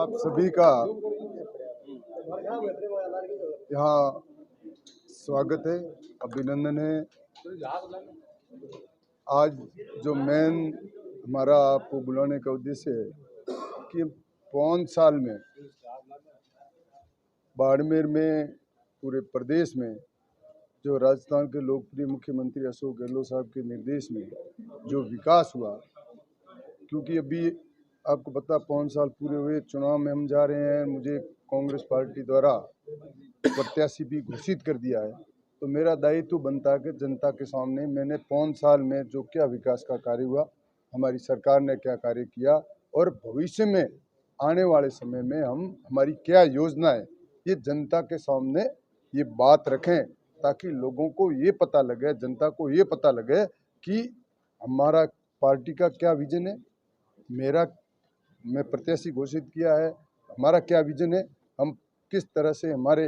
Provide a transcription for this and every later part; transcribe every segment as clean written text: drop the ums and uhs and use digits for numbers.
आप सभी का यहाँ स्वागत है, अभिनंदन है। आज जो मेन हमारा आपको बुलाने का उद्देश्य है कि 5 साल में बाड़मेर में पूरे प्रदेश में जो राजस्थान के लोकप्रिय मुख्यमंत्री अशोक गहलोत साहब के निर्देश में जो विकास हुआ, क्योंकि अभी आपको पता 5 साल पूरे हुए, चुनाव में हम जा रहे हैं, मुझे कांग्रेस पार्टी द्वारा प्रत्याशी भी घोषित कर दिया है, तो मेरा दायित्व बनता है कि जनता के सामने मैंने 5 साल में जो क्या विकास का कार्य हुआ, हमारी सरकार ने क्या कार्य किया और भविष्य में आने वाले समय में हम हमारी क्या योजना है, ये जनता के सामने ये बात रखें ताकि लोगों को ये पता लगे, जनता को ये पता लगे कि हमारा पार्टी का क्या विजन है, मैं प्रत्याशी घोषित किया है, हमारा क्या विजन है, हम किस तरह से हमारे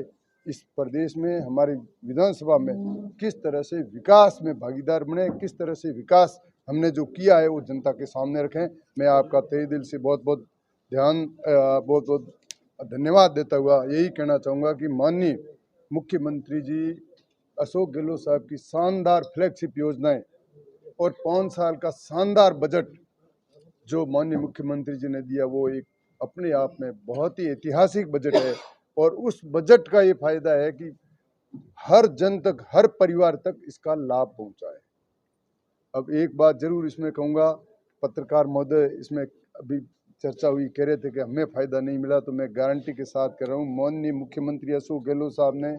इस प्रदेश में हमारी विधानसभा में किस तरह से विकास में भागीदार बने, किस तरह से विकास हमने जो किया है वो जनता के सामने रखें। मैं आपका तहे दिल से बहुत बहुत धन्यवाद देता हुआ यही कहना चाहूँगा कि माननीय मुख्यमंत्री जी अशोक गहलोत साहब की शानदार फ्लैगशिप योजनाएं और 5 साल का शानदार बजट जो माननीय मुख्यमंत्री जी ने दिया, वो एक अपने आप में बहुत ही ऐतिहासिक बजट है और उस बजट का ये फायदा है कि हर जन तक, हर परिवार तक इसका लाभ पहुंचा है। अब एक बात जरूर इसमें कहूँगा, पत्रकार महोदय इसमें अभी चर्चा हुई, कह रहे थे कि हमें फायदा नहीं मिला, तो मैं गारंटी के साथ कह रहा हूँ, माननीय मुख्यमंत्री अशोक गहलोत साहब ने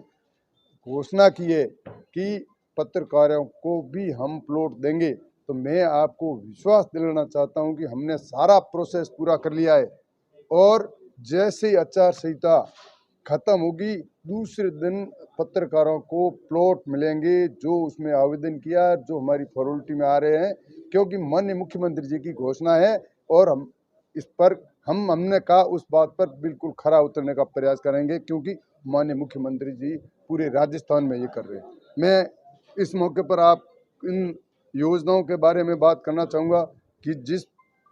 घोषणा की है कि पत्रकारों को भी हम प्लॉट देंगे, तो मैं आपको विश्वास दिलाना चाहता हूं कि हमने सारा प्रोसेस पूरा कर लिया है और जैसे आचार संहिता खत्म होगी दूसरे दिन पत्रकारों को प्लॉट मिलेंगे जो उसमें आवेदन किया, जो हमारी फॉर्मेलिटी में आ रहे हैं, क्योंकि माननीय मुख्यमंत्री जी की घोषणा है और हम इस पर हमने कहा उस बात पर बिल्कुल खरा उतरने का प्रयास करेंगे, क्योंकि माननीय मुख्यमंत्री जी पूरे राजस्थान में ये कर रहे हैं। मैं इस मौके पर आप इन योजनाओं के बारे में बात करना चाहूँगा कि जिस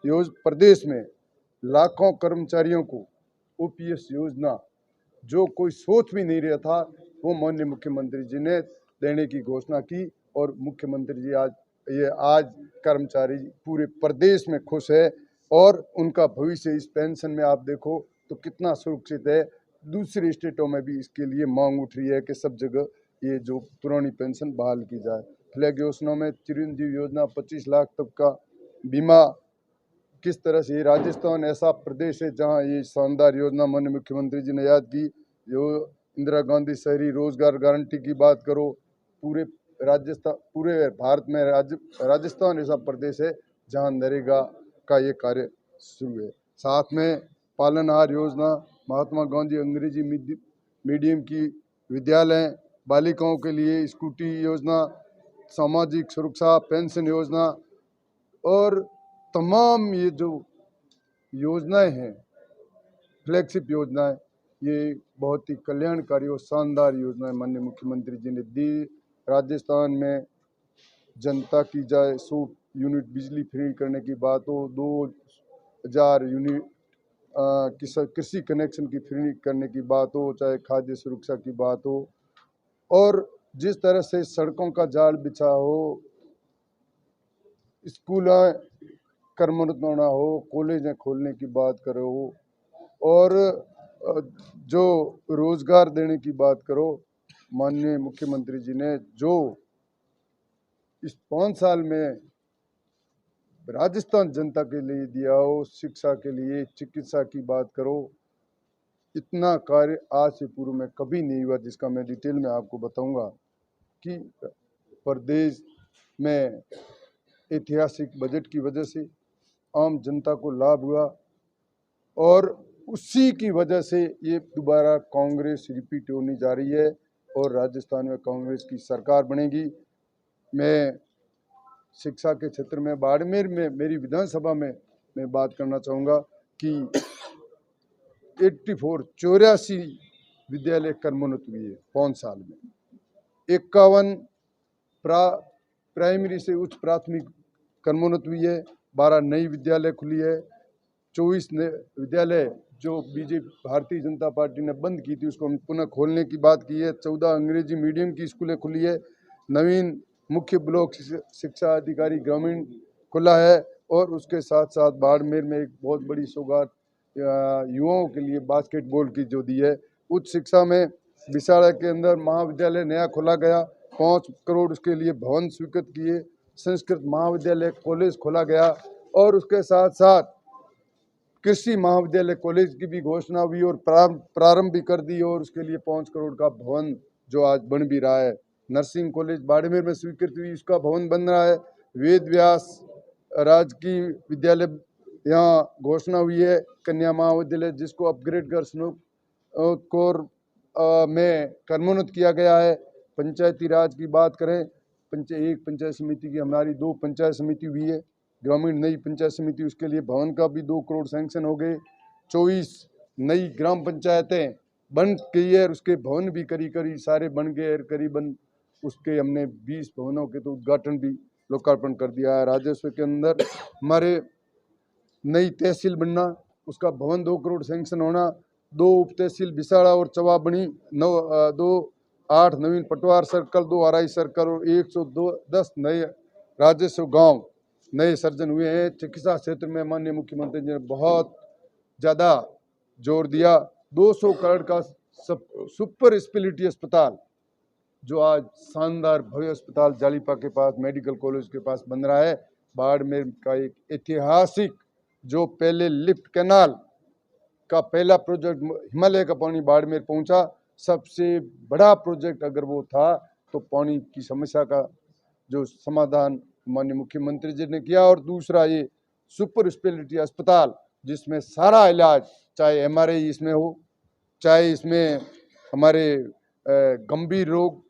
प्रदेश में लाखों कर्मचारियों को ओपीएस योजना जो कोई सोच भी नहीं रहा था, वो माननीय मुख्यमंत्री जी ने देने की घोषणा की और मुख्यमंत्री जी आज कर्मचारी पूरे प्रदेश में खुश है और उनका भविष्य इस पेंशन में आप देखो तो कितना सुरक्षित है। दूसरे स्टेटों में भी इसके लिए मांग उठ रही है कि सब जगह ये जो पुरानी पेंशन बहाल की जाए। फ्लैग योजना में चिरंजीवी योजना 25 लाख तक का बीमा, किस तरह से राजस्थान ऐसा प्रदेश है जहां ये शानदार योजना माननीय मुख्यमंत्री जी ने याद की। जो इंदिरा गांधी शहरी रोजगार गारंटी की बात करो, पूरे भारत में राजस्थान ऐसा प्रदेश है जहां नरेगा का ये कार्य शुरू है। साथ में पालनहार योजना, महात्मा गांधी अंग्रेजी मीडियम की विद्यालय, बालिकाओं के लिए स्कूटी योजना, सामाजिक सुरक्षा पेंशन योजना और तमाम ये जो योजनाएं हैं, फ्लैगशिप योजनाएं, ये बहुत ही कल्याणकारी और शानदार योजनाएं माननीय मुख्यमंत्री जी ने दी। राजस्थान में जनता की जाए 100 यूनिट बिजली फ्री करने की बात हो, 2000 यूनिट कृषि कनेक्शन की फ्री करने की बात हो, चाहे खाद्य सुरक्षा की बात हो, और जिस तरह से सड़कों का जाल बिछा हो, स्कूल कर्मोन्नत होना हो, कॉलेजें खोलने की बात करो और जो रोजगार देने की बात करो, माननीय मुख्यमंत्री जी ने जो इस 5 साल में राजस्थान जनता के लिए दिया हो, शिक्षा के लिए, चिकित्सा की बात करो, इतना कार्य आज से पूर्व में कभी नहीं हुआ, जिसका मैं डिटेल में आपको बताऊंगा कि प्रदेश में ऐतिहासिक बजट की वजह से आम जनता को लाभ हुआ और उसी की वजह से ये दोबारा कांग्रेस रिपीट होने जा रही है और राजस्थान में कांग्रेस की सरकार बनेगी। मैं शिक्षा के क्षेत्र में बाड़मेर में मेरी विधानसभा में मैं बात करना चाहूँगा कि 84 विद्यालय कर्मोन्नत हुई है 5 साल में, 51 प्राइमरी से उच्च प्राथमिक कर्मोन्नत हुई है, 12 नई विद्यालय खुली है, 24 विद्यालय जो बीजेपी भारतीय जनता पार्टी ने बंद की थी उसको हम पुनः खोलने की बात की है। 14 अंग्रेजी मीडियम की स्कूलें खुली है। नवीन मुख्य ब्लॉक शिक्षा अधिकारी ग्रामीण खुला है और उसके साथ साथ बाड़मेर में एक बहुत बड़ी सौगात युवाओं के लिए बास्केटबॉल की जो दी है। उच्च शिक्षा में विशाला के अंदर महाविद्यालय नया खोला गया, 5 करोड़ उसके लिए भवन स्वीकृत किए। संस्कृत महाविद्यालय कॉलेज खोला गया और उसके साथ साथ कृषि महाविद्यालय कॉलेज की भी घोषणा हुई और प्रारंभ भी कर दी और उसके लिए 5 करोड़ का भवन जो आज बन भी रहा है। नर्सिंग कॉलेज बाड़मेर में स्वीकृत हुई, उसका भवन बन रहा है। वेद व्यास राजकीय विद्यालय यहाँ घोषणा हुई है। कन्या महाविद्यालय जिसको अपग्रेड कर कोर में कर्मोन्नत किया गया है। पंचायती राज की बात करें, एक पंचायत समिति की हमारी 2 पंचायत समिति हुई है। ग्रामीण नई पंचायत समिति, उसके लिए भवन का भी 2 करोड़ सैंक्शन हो गए। 24 नई ग्राम पंचायतें बन गई है, उसके भवन भी करीब सारे बन गए। करीबन उसके हमने 20 भवनों के तो उद्घाटन भी लोकार्पण कर दिया है। राजस्व के अंदर हमारे नई तहसील बनना, उसका भवन 2 करोड़ सैंक्शन होना। 2 उप तहसील बिसाड़ा और चवाबणी, 8 नवीन पटवार सर्कल, 2 आरआई सर्कल और 110 नए राजस्व गांव नए सर्जन हुए हैं। चिकित्सा क्षेत्र में माननीय मुख्यमंत्री जी ने बहुत ज़्यादा जोर दिया। 200 करोड़ का सुपर स्पेशलिटी अस्पताल जो आज शानदार भव्य अस्पताल जालीपा के पास मेडिकल कॉलेज के पास बन रहा है। बाड़मेर का एक ऐतिहासिक जो पहले लिफ्ट कैनाल का पहला प्रोजेक्ट हिमालय का पानी बाड़मेर पहुंचा, सबसे बड़ा प्रोजेक्ट अगर वो था तो पानी की समस्या का जो समाधान माननीय मुख्यमंत्री जी ने किया। और दूसरा ये सुपर स्पेशलिटी अस्पताल जिसमें सारा इलाज, चाहे एमआरआई इसमें हो, चाहे इसमें हमारे गंभीर रोग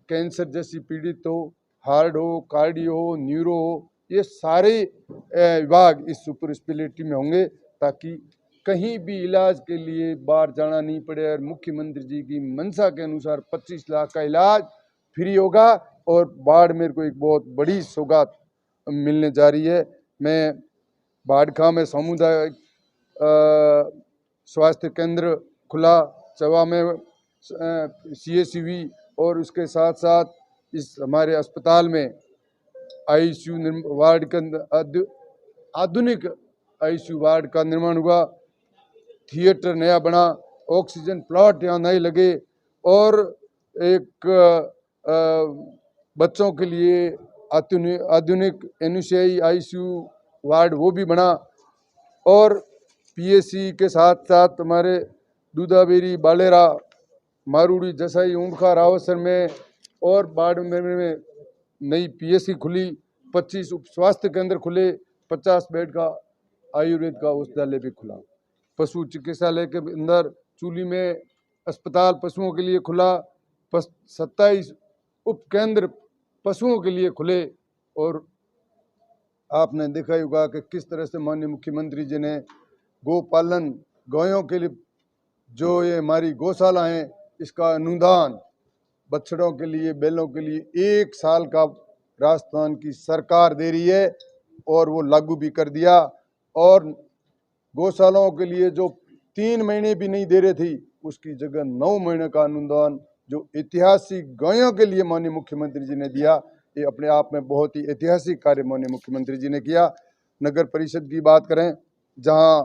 कैंसर जैसी पीड़ित हो, हार्ट हो, कार्डियो हो, न्यूरो हो, ये सारे विभाग इस सुपर स्पेशलिटी में होंगे ताकि कहीं भी इलाज के लिए बाहर जाना नहीं पड़े। और मुख्यमंत्री जी की मंशा के अनुसार 25 लाख का इलाज फ्री होगा और बाड़मेर को एक बहुत बड़ी सौगात मिलने जा रही है। मैं बाड़खा में सामुदायिक स्वास्थ्य केंद्र खुला, चवा में CSCV और उसके साथ साथ इस हमारे अस्पताल में ICU वार्ड का आधुनिक ICU वार्ड का निर्माण हुआ। थिएटर नया बना, ऑक्सीजन प्लॉट यहाँ नए लगे और एक बच्चों के लिए आधुनिक NCI ICU वार्ड वो भी बना। और PSC के साथ साथ हमारे दूधाबेरी, बालेरा, मारूड़ी, जसाई, ऊंटखा, रावसर में और बाड़मेर में नई PSC खुली। 25 उप स्वास्थ्य केंद्र खुले, 50 बेड का आयुर्वेद का औषधालय भी खुला। पशु चिकित्सालय के अंदर चूली में अस्पताल पशुओं के लिए खुला। 27 उपकेंद्र पशुओं के लिए खुले। और आपने देखा ही होगा कि किस तरह से माननीय मुख्यमंत्री जी ने गोपालन, गायों के लिए जो ये हमारी गौशाला हैं, इसका अनुदान बछड़ों के लिए, बैलों के लिए 1 साल का राजस्थान की सरकार दे रही है और वो लागू भी कर दिया। और गौशालाओं के लिए जो 3 महीने भी नहीं दे रहे थी, उसकी जगह 9 महीने का अनुदान जो ऐतिहासिक गायों के लिए माननीय मुख्यमंत्री जी ने दिया, ये अपने आप में बहुत ही ऐतिहासिक कार्य माननीय मुख्यमंत्री जी ने किया। नगर परिषद की बात करें, जहां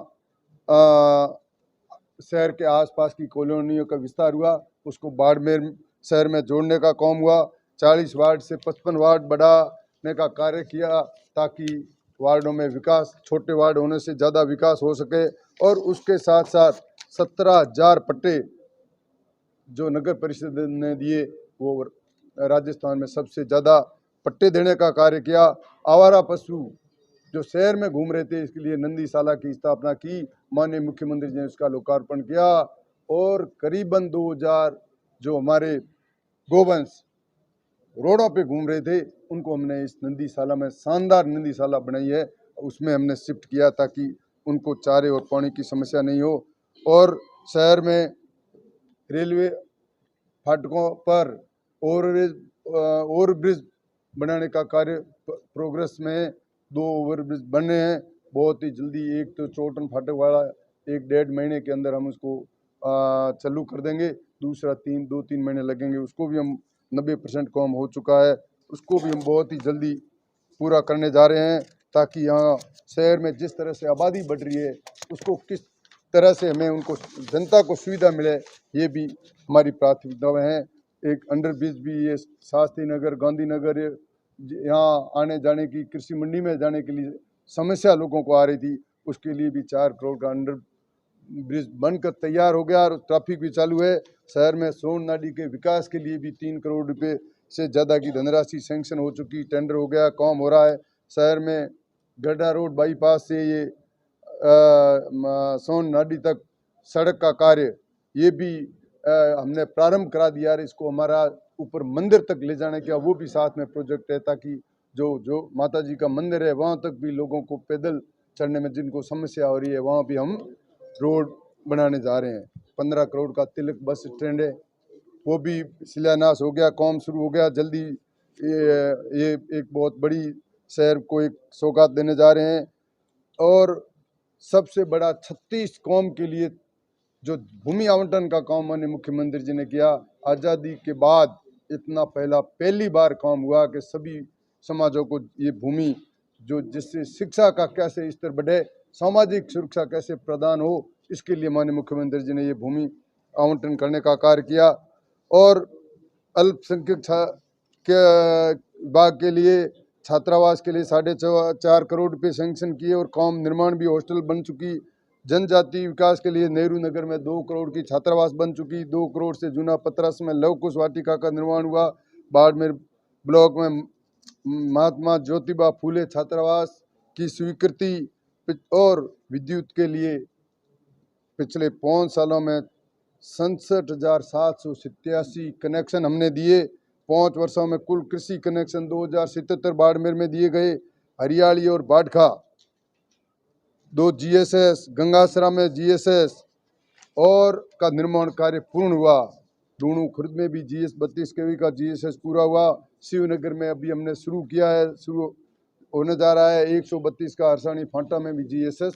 शहर के आसपास की कॉलोनियों का विस्तार हुआ, उसको बाड़मेर शहर में जोड़ने का काम हुआ। 40 वार्ड से 55 वार्ड बढ़ाने का कार्य किया ताकि वार्डों में विकास, छोटे वार्ड होने से ज़्यादा विकास हो सके। और उसके साथ साथ 17,000 पट्टे जो नगर परिषद ने दिए, वो राजस्थान में सबसे ज़्यादा पट्टे देने का कार्य किया। आवारा पशु जो शहर में घूम रहे थे, इसके लिए नंदीशाला की स्थापना की, माननीय मुख्यमंत्री जी ने उसका लोकार्पण किया। और करीबन 2000 जो हमारे गोवंश रोडों पे घूम रहे थे, उनको हमने इस नंदीशाला में शानदार नंदीशाला बनाई है, उसमें हमने शिफ्ट किया ताकि उनको चारे और पानी की समस्या नहीं हो। और शहर में रेलवे फाटकों पर ओवरब्रिज बनाने का कार्य प्रोग्रेस में है। 2 ओवरब्रिज बने हैं बहुत ही जल्दी। एक तो चौटन फाटक वाला 1-1.5 महीने के अंदर हम उसको चालू कर देंगे। दूसरा 2-3 महीने लगेंगे, उसको भी हम 90% काम हो चुका है, उसको भी हम बहुत ही जल्दी पूरा करने जा रहे हैं, ताकि यहाँ शहर में जिस तरह से आबादी बढ़ रही है उसको किस तरह से हमें उनको जनता को सुविधा मिले, ये भी हमारी प्राथमिकताएं हैं। एक अंडर ब्रिज भी ये शास्त्री नगर, गांधीनगर यहाँ आने जाने की, कृषि मंडी में जाने के लिए समस्या लोगों को आ रही थी, उसके लिए भी 4 करोड़ का अंडर ब्रिज बनकर तैयार हो गया और ट्रैफिक भी चालू है। शहर में सोन नाली के विकास के लिए भी 3 करोड़ रुपए से ज़्यादा की धनराशि सैंक्शन हो चुकी, टेंडर हो गया, काम हो रहा है। शहर में गड्ढा रोड बाईपास से ये सोन नाली तक सड़क का कार्य ये भी हमने प्रारंभ करा दिया है। इसको हमारा ऊपर मंदिर तक ले जाने का वो भी साथ में प्रोजेक्ट है, ताकि जो माता जी का मंदिर है वहाँ तक भी लोगों को पैदल चढ़ने में जिनको समस्या हो रही है वहाँ भी हम रोड बनाने जा रहे हैं। 15 करोड़ का तिलक बस स्टैंड है, वो भी शिलान्यास हो गया, काम शुरू हो गया। जल्दी ये एक बहुत बड़ी शहर को एक सौगात देने जा रहे हैं। और सबसे बड़ा 36 कौम के लिए जो भूमि आवंटन का काम माननीय मुख्यमंत्री जी ने किया, आज़ादी के बाद इतना पहली बार काम हुआ कि सभी समाजों को ये भूमि, जो जिससे शिक्षा का कैसे स्तर बढ़े, सामाजिक सुरक्षा कैसे प्रदान हो, इसके लिए माननीय मुख्यमंत्री जी ने ये भूमि आवंटन करने का कार्य किया। और अल्पसंख्यक के विभाग के लिए छात्रावास के लिए 4.5 करोड़ रुपये सैंक्शन किए और काम निर्माण भी हॉस्टल बन चुकी। जनजाति विकास के लिए नेहरू नगर में 2 करोड़ की छात्रावास बन चुकी। 2 करोड़ से जूना पतरस में लव कुश वाटिका का निर्माण हुआ। बाड़मेर ब्लॉक में महात्मा ज्योतिबा फूले छात्रावास की स्वीकृति। और विद्युत के लिए पिछले 5 सालों में 67,787 कनेक्शन हमने दिए। 5 वर्षों में कुल कृषि कनेक्शन 2077 बाड़मेर में दिए गए। हरियाली और बाड़खा 2 GSS, गंगासरा में GSS और का निर्माण कार्य पूर्ण हुआ। लूणू खुर्द में भी GS 32 kV का GSS पूरा हुआ। शिवनगर में अभी हमने शुरू किया है, शुरू होने जा रहा है 132 का हरसाणी फांटा में भी GSS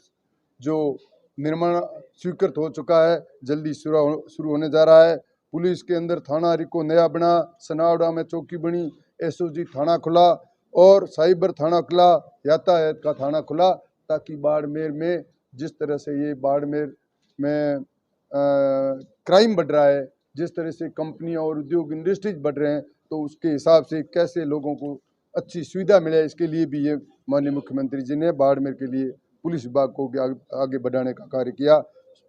जो निर्माण स्वीकृत हो चुका है, जल्दी शुरू होने जा रहा है। पुलिस के अंदर थाना रिको नया बना, सनावड़ा में चौकी बनी, SOG थाना खुला और साइबर थाना खुला, यातायात का थाना खुला, ताकि बाड़मेर में जिस तरह से ये बाड़मेर में क्राइम बढ़ रहा है, जिस तरह से कंपनियां और उद्योग इंडस्ट्रीज बढ़ रहे हैं, तो उसके हिसाब से कैसे लोगों को अच्छी सुविधा मिले, इसके लिए भी ये माननीय मुख्यमंत्री जी ने बाड़मेर के लिए पुलिस विभाग को आगे बढ़ाने का कार्य किया।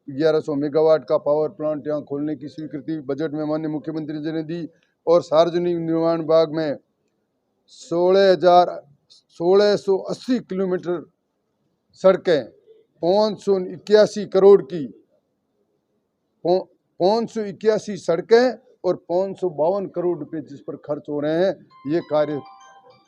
1100 मेगावाट का पावर प्लांट यहाँ खोलने की स्वीकृति बजट में माननीय मुख्यमंत्री जी ने दी। और सार्वजनिक निर्माण विभाग में 1680 किलोमीटर सड़कें, 581 करोड़ की 581 सड़कें और 552 करोड़ रुपए जिस पर खर्च हो रहे हैं, ये कार्य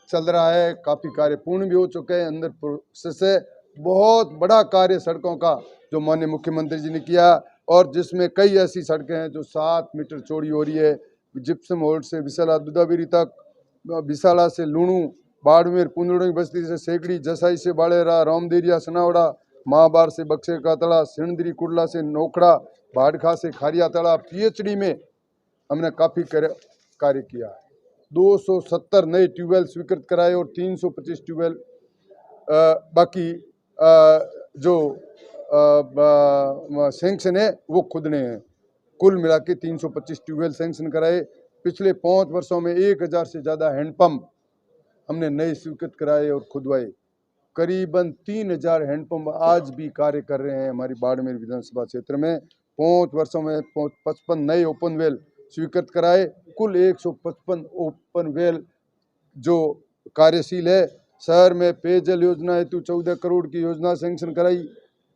चल रहा है। काफ़ी कार्य पूर्ण भी हो चुके हैं, अंदर प्रोसेस है। बहुत बड़ा कार्य सड़कों का जो माननीय मुख्यमंत्री जी ने किया, और जिसमें कई ऐसी सड़कें हैं जो 7 मीटर चौड़ी हो रही है। जिप्सम होल्ड से विशाला दुधाबिरी तक, विशाला से लूणू, बाड़मेर पुंदड़ी बस्ती से सेकड़ी, जसाई से बाड़ेरा, रामदेरिया सनावड़ा, महाबार से बक्से का तला, सिणदरी कुडला से नोखड़ा, भाड़खा से खारिया तला। PHD में हमने काफ़ी कार्य किया है। 270 नए ट्यूबवेल स्वीकृत कराए और 325 ट्यूबवेल बाकी जो सैंक्शन है वो खुदने हैं। कुल मिला के 325 ट्यूबवेल सैंक्शन कराए। पिछले 5 वर्षों में 1000 से ज़्यादा हैंडपम्प हमने नए स्वीकृत कराए और खुदवाए। करीबन 3000 हैंडपम्प आज भी कार्य कर रहे हैं हमारी बाड़मेर विधानसभा क्षेत्र में। 5 वर्षों में 55 नए ओपन वेल स्वीकृत कराए। कुल 155 ओपन वेल जो कार्यशील है। शहर में पेयजल योजना हेतु 14 करोड़ की योजना सैंक्शन कराई,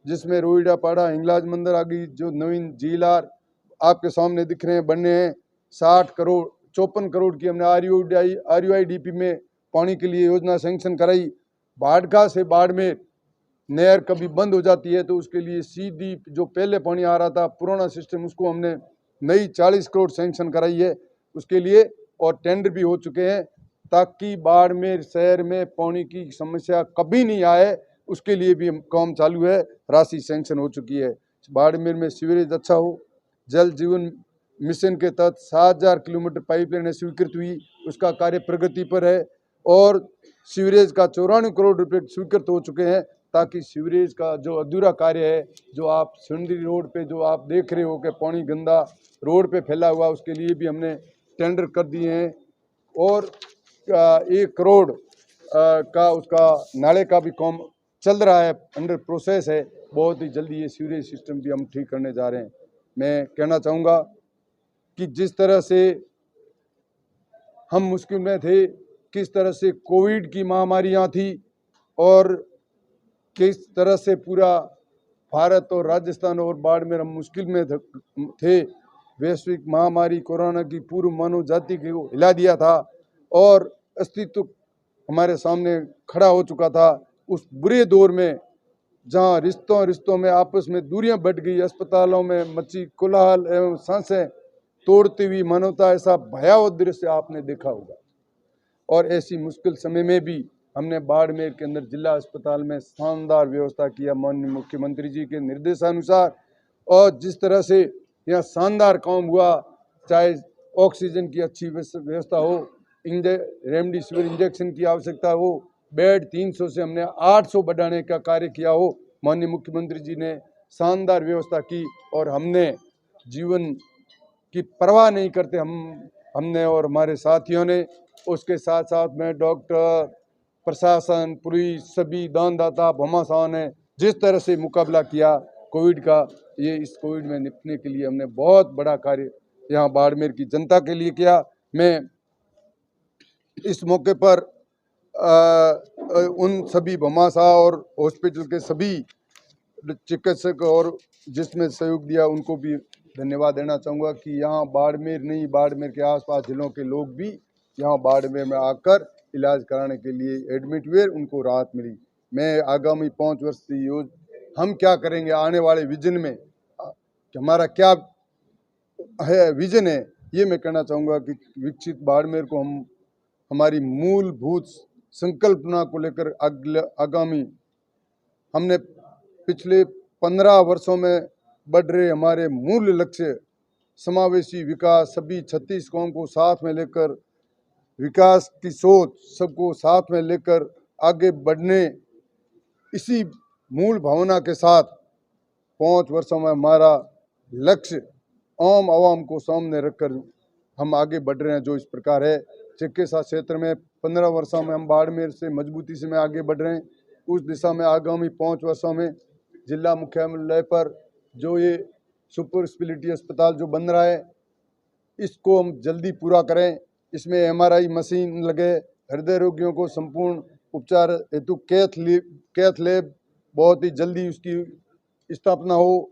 जिसमें रोहिड़ा पाड़ा हिंगलाज मंदिर आगे जो नवीन झीलार आपके सामने दिख रहे हैं बनने हैं। 54 करोड़ की हमने RUIDP में पानी के लिए योजना सैंक्शन कराई। भाड़खा से बाड़मेर नहर कभी बंद हो जाती है तो उसके लिए सीधी जो पहले पानी आ रहा था पुराना सिस्टम, उसको हमने नई 40 करोड़ सैंक्शन कराई है उसके लिए, और टेंडर भी हो चुके हैं, ताकि बाड़मेर शहर में पानी की समस्या कभी नहीं आए, उसके लिए भी काम चालू है, राशि सैंक्शन हो चुकी है। बाड़मेर में सीवरेज अच्छा हो। जल जीवन मिशन के तहत 7,000 किलोमीटर पाइपलाइनें स्वीकृत हुई, उसका कार्य प्रगति पर है और सीवरेज का 94 करोड़ रुपए स्वीकृत हो चुके हैं, ताकि सीवरेज का जो अधूरा कार्य है, जो आप सिंदरी रोड पे जो आप देख रहे हो कि पानी गंदा रोड पे फैला हुआ, उसके लिए भी हमने टेंडर कर दिए हैं और 1 करोड़ का उसका नाले का भी काम चल रहा है, अंडर प्रोसेस है। बहुत ही जल्दी ये सीवरेज सिस्टम भी हम ठीक करने जा रहे हैं। मैं कहना चाहूँगा कि जिस तरह से हम मुश्किल में थे, किस तरह से कोविड की महामारी यहाँ थी और किस तरह से पूरा भारत और राजस्थान और बाड़मेर हम मुश्किल में थे। वैश्विक महामारी कोरोना की पूर्व मानव जाति को हिला दिया था और अस्तित्व हमारे सामने खड़ा हो चुका था। उस बुरे दौर में जहां रिश्तों में आपस में दूरियां बढ़ गई, अस्पतालों में मची कोलाहल एवं सांसें तोड़ती हुई मानवता, ऐसा भयावह दृश्य आपने देखा होगा। और ऐसी मुश्किल समय में भी हमने बाड़मेर के अंदर जिला अस्पताल में शानदार व्यवस्था किया माननीय मुख्यमंत्री जी के निर्देशानुसार। और जिस तरह से यहाँ शानदार काम हुआ, चाहे ऑक्सीजन की अच्छी व्यवस्था हो, रेमडेसिविर इंजेक्शन की आवश्यकता हो, बेड 300 से हमने 800 बढ़ाने का कार्य किया हो, माननीय मुख्यमंत्री जी ने शानदार व्यवस्था की और हमने जीवन की परवाह नहीं करते हमने और हमारे साथियों ने, उसके साथ साथ में डॉक्टर, प्रशासन, पुलिस, सभी दानदाता, भामाशाह ने जिस तरह से मुकाबला किया कोविड का, ये इस कोविड में निपटने के लिए हमने बहुत बड़ा कार्य यहाँ बाड़मेर की जनता के लिए किया। मैं इस मौके पर उन सभी भामाशाह और हॉस्पिटल के सभी चिकित्सक और जिसमें सहयोग दिया उनको भी धन्यवाद देना चाहूँगा कि यहाँ बाड़मेर नहीं, बाड़मेर के आसपास जिलों के लोग भी यहाँ बाड़मेर में आकर इलाज कराने के लिए एडमिट हुए, उनको राहत मिली। मैं आगामी 5 वर्ष की हम क्या करेंगे आने वाले विजन में, कि हमारा क्या है विजन है, ये मैं कहना चाहूँगा कि विकसित बाड़मेर को हम हमारी मूलभूत संकल्पना को लेकर आगामी हमने पिछले 15 वर्षों में बढ़ रहे हमारे मूल लक्ष्य समावेशी विकास, सभी 36 कौम को साथ में लेकर विकास की सोच, सबको साथ में लेकर आगे बढ़ने, इसी मूल भावना के साथ 5 वर्षों में हमारा लक्ष्य आम आवाम को सामने रखकर हम आगे बढ़ रहे हैं। जो इस प्रकार है, चिकित्सा क्षेत्र में 15 वर्षों में हम बाड़मेर से मजबूती से में आगे बढ़ रहे हैं। उस दिशा में आगामी 5 वर्षों में जिला मुख्यालय पर जो ये सुपर स्पेशलिटी अस्पताल जो बन रहा है, इसको हम जल्दी पूरा करें। इसमें MRI मशीन लगे, हृदय रोगियों को संपूर्ण उपचार हेतु कैथ लैब बहुत ही जल्दी उसकी स्थापना हो,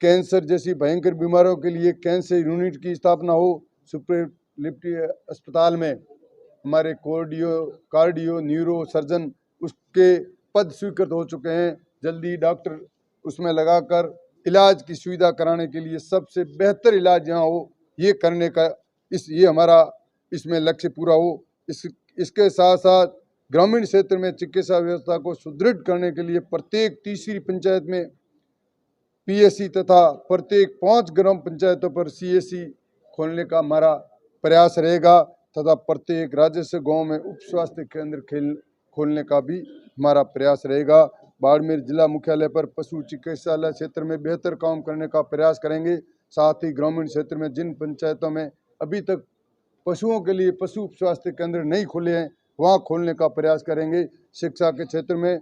कैंसर जैसी भयंकर बीमारियों के लिए कैंसर यूनिट की स्थापना हो। सुपर स्पेशलिटी अस्पताल में हमारे कार्डियो न्यूरो सर्जन उसके पद स्वीकृत हो चुके हैं। जल्दी डॉक्टर उसमें लगाकर इलाज की सुविधा कराने के लिए सबसे बेहतर इलाज यहाँ हो, ये करने का ये हमारा इसमें लक्ष्य पूरा हो। इसके साथ साथ ग्रामीण क्षेत्र में चिकित्सा व्यवस्था को सुदृढ़ करने के लिए प्रत्येक तीसरी पंचायत में PSC तथा प्रत्येक 5 ग्राम पंचायतों पर CSC खोलने का हमारा प्रयास रहेगा तथा प्रत्येक राजस्व गांव में उप स्वास्थ्य केंद्र खोलने का भी हमारा प्रयास रहेगा। बाड़मेर जिला मुख्यालय पर पशु चिकित्सालय क्षेत्र में बेहतर काम करने का प्रयास करेंगे। साथ ही ग्रामीण क्षेत्र में जिन पंचायतों में अभी तक पशुओं के लिए पशु उप स्वास्थ्य केंद्र नहीं खुले हैं, वहाँ खोलने का प्रयास करेंगे। शिक्षा के क्षेत्र में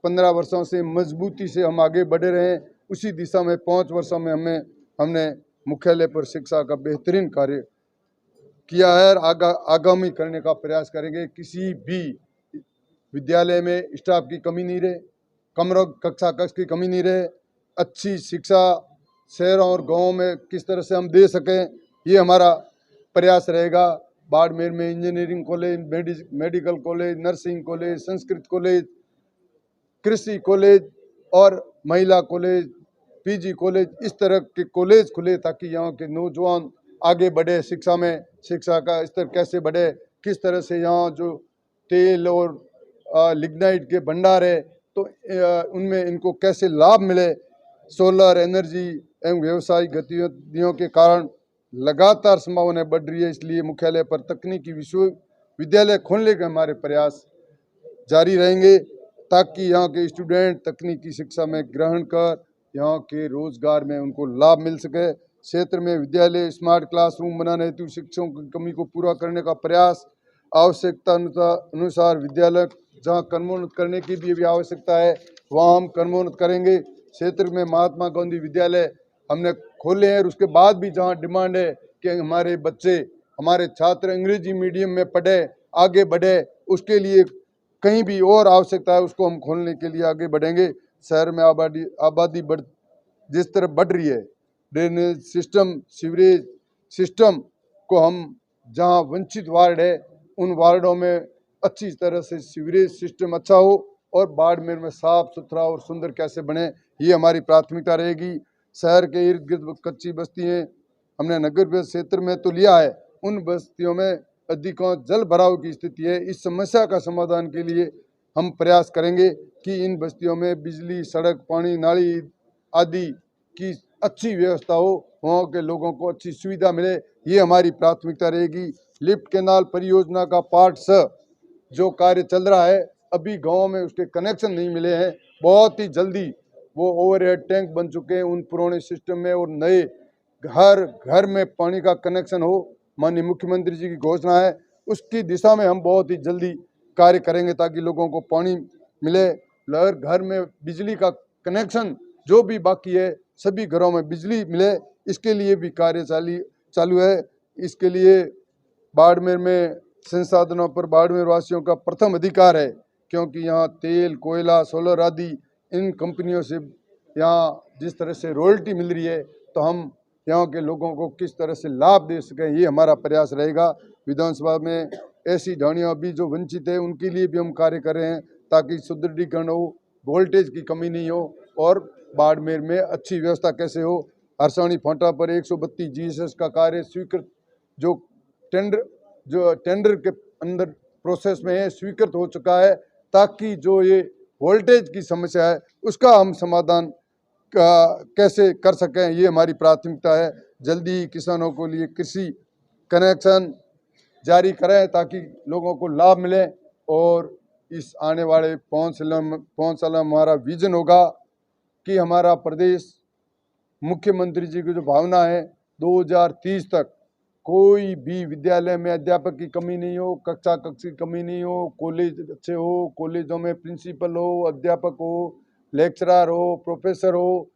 15 वर्षों से मजबूती से हम आगे बढ़े रहे हैं, उसी दिशा में 5 वर्षों में हमने मुख्यालय पर शिक्षा का बेहतरीन कार्य किया है और आगामी करने का प्रयास करेंगे। किसी भी विद्यालय में स्टाफ की कमी नहीं रहे, कक्षा कक्ष की कमी नहीं रहे, अच्छी शिक्षा शहरों और गाँवों में किस तरह से हम दे सकें, ये हमारा प्रयास रहेगा। बाड़मेर में engineering college, medical college, nursing college, Sanskrit college, कृषि कॉलेज और महिला कॉलेज, PG कॉलेज, इस तरह के कॉलेज खुले ताकि यहाँ के नौजवान आगे बढ़े। शिक्षा में शिक्षा का स्तर कैसे बढ़े, किस तरह से यहाँ जो तेल और लिग्नाइट के भंडार है तो उनमें इनको कैसे लाभ मिले, सोलर एनर्जी एवं व्यावसायिक गतिविधियों के कारण लगातार संभावनाएं बढ़ रही है। इसलिए मुख्यालय पर तकनीकी विश्वविद्यालय खोलने के हमारे प्रयास जारी रहेंगे ताकि यहाँ के स्टूडेंट तकनीकी शिक्षा में ग्रहण कर यहाँ के रोजगार में उनको लाभ मिल सके। क्षेत्र में विद्यालय स्मार्ट क्लासरूम बनाने हेतु शिक्षकों की कमी को पूरा करने का प्रयास, आवश्यकता अनुसार विद्यालय जहाँ कर्मोन्नत करने की भी आवश्यकता है वहाँ हम कर्मोन्नत करेंगे। क्षेत्र में महात्मा गांधी विद्यालय हमने खोले हैं और उसके बाद भी जहाँ डिमांड है कि हमारे बच्चे हमारे छात्र अंग्रेजी मीडियम में पढ़े आगे बढ़े, उसके लिए कहीं भी और आवश्यकता है उसको हम खोलने के लिए आगे बढ़ेंगे। शहर में आबादी जिस तरह बढ़ रही है, ड्रेनेज सिस्टम सीवरेज सिस्टम को हम जहां वंचित वार्ड है उन वार्डों में अच्छी तरह से सीवरेज सिस्टम अच्छा हो और बाड़मेर में साफ सुथरा और सुंदर कैसे बने, ये हमारी प्राथमिकता रहेगी। शहर के इर्द गिर्द कच्ची बस्तियाँ हमने नगर क्षेत्र में तो लिया है, उन बस्तियों में अधिकांश जल भराव की स्थिति है। इस समस्या का समाधान के लिए हम प्रयास करेंगे कि इन बस्तियों में बिजली, सड़क, पानी, नाली आदि की अच्छी व्यवस्था हो, वहाँ के लोगों को अच्छी सुविधा मिले, ये हमारी प्राथमिकता रहेगी। लिफ्ट कैनाल परियोजना का पार्ट 6 जो कार्य चल रहा है, अभी गाँव में उसके कनेक्शन नहीं मिले हैं। बहुत ही जल्दी वो ओवरहेड टैंक बन चुके हैं उन पुराने सिस्टम में और नए हर घर में पानी का कनेक्शन हो, माननीय मुख्यमंत्री जी की घोषणा है, उसकी दिशा में हम बहुत ही जल्दी कार्य करेंगे ताकि लोगों को पानी मिले। हर घर में बिजली का कनेक्शन जो भी बाकी है सभी घरों में बिजली मिले, इसके लिए भी कार्य चालू है। इसके लिए बाड़मेर में संसाधनों पर बाड़मेर वासियों का प्रथम अधिकार है, क्योंकि यहाँ तेल, कोयला, सोलर आदि इन कंपनियों से यहाँ जिस तरह से रॉयल्टी मिल रही है, तो हम यहाँ के लोगों को किस तरह से लाभ दे सकें, ये हमारा प्रयास रहेगा। विधानसभा में ऐसी ढाणियाँ भी जो वंचित है उनके लिए भी हम कार्य कर रहे हैं ताकि सुदृढ़ीकरण हो, वोल्टेज की कमी नहीं हो और बाड़मेर में अच्छी व्यवस्था कैसे हो। हरसाणी फांटा पर 132 GSS का कार्य स्वीकृत जो टेंडर के अंदर प्रोसेस में है, स्वीकृत हो चुका है, ताकि जो ये वोल्टेज की समस्या है उसका हम समाधान कैसे कर सकें, ये हमारी प्राथमिकता है। जल्दी किसानों को लिए कृषि कनेक्शन जारी करें ताकि लोगों को लाभ मिले और इस आने वाले 5 साल में हमारा विजन होगा कि हमारा प्रदेश मुख्यमंत्री जी की जो भावना है 2030 तक कोई भी विद्यालय में अध्यापक की कमी नहीं हो, कक्षा की कमी नहीं हो, कॉलेज अच्छे हो, कॉलेजों में प्रिंसिपल हो, अध्यापक हो, लेक्चरर हो, प्रोफेसर हो,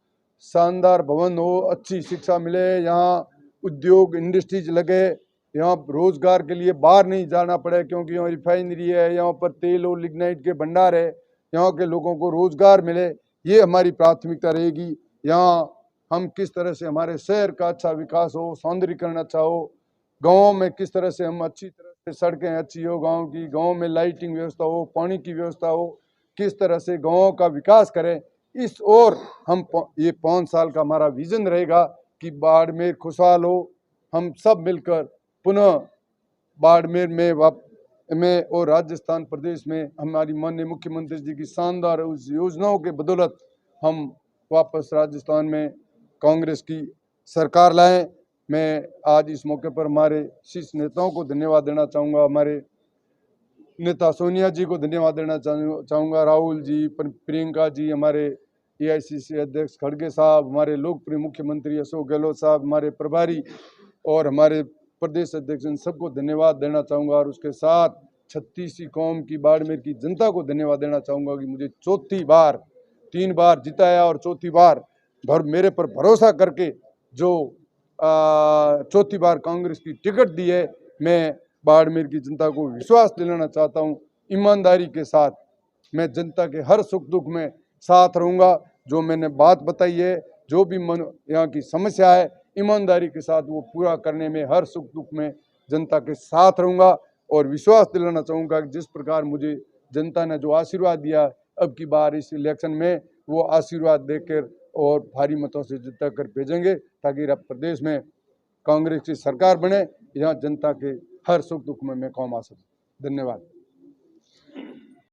शानदार भवन हो, अच्छी शिक्षा मिले, यहाँ उद्योग इंडस्ट्रीज लगे, यहाँ रोजगार के लिए बाहर नहीं जाना पड़े क्योंकि यहाँ रिफाइनरी है, यहाँ पर तेल और लिग्नाइट के भंडार है, यहाँ के लोगों को रोजगार मिले, ये हमारी प्राथमिकता रहेगी। यहाँ हम किस तरह से हमारे शहर का अच्छा विकास हो, सौंदर्यीकरण अच्छा हो, गाँव में किस तरह से हम अच्छी तरह से सड़कें अच्छी हो गाँव की, गाँव में लाइटिंग व्यवस्था हो, पानी की व्यवस्था हो, किस तरह से गाँव का विकास करें, इस और हम ये 5 साल का हमारा विजन रहेगा कि बाड़मेर खुशहाल हो। हम सब मिलकर पुनः बाड़मेर में और राजस्थान प्रदेश में हमारी माननीय मुख्यमंत्री जी की शानदार उस योजनाओं के बदौलत हम वापस राजस्थान में कांग्रेस की सरकार लाएं। मैं आज इस मौके पर हमारे शीर्ष नेताओं को धन्यवाद देना चाहूँगा, हमारे नेता सोनिया जी को धन्यवाद देना चाहूँगा, राहुल जी, प्रियंका जी, हमारे AICC अध्यक्ष खड़गे साहब, हमारे लोकप्रिय मुख्यमंत्री अशोक गहलोत साहब, हमारे प्रभारी और हमारे प्रदेश अध्यक्ष, इन सबको धन्यवाद देना चाहूँगा और उसके साथ 36वीं कौम की बाड़मेर की जनता को धन्यवाद देना चाहूँगा कि मुझे 3 बार जिताया और 4थी बार मेरे पर भरोसा करके जो 4थी बार कांग्रेस की टिकट दी है। मैं बाड़मेर की जनता को विश्वास दिलाना चाहता हूँ, ईमानदारी के साथ मैं जनता के हर सुख दुख में साथ रहूँगा। जो मैंने बात बताई है, जो भी यहाँ की समस्या है, ईमानदारी के साथ वो पूरा करने में हर सुख दुख में जनता के साथ रहूँगा और विश्वास दिलाना चाहूँगा कि जिस प्रकार मुझे जनता ने जो आशीर्वाद दिया अब की बार इस इलेक्शन में, वो आशीर्वाद देकर और भारी मतों से जिता कर भेजेंगे ताकि प्रदेश में कांग्रेस की सरकार बने, यहाँ जनता के हर सुख दुख में मैं काम आ सकूँ। धन्यवाद।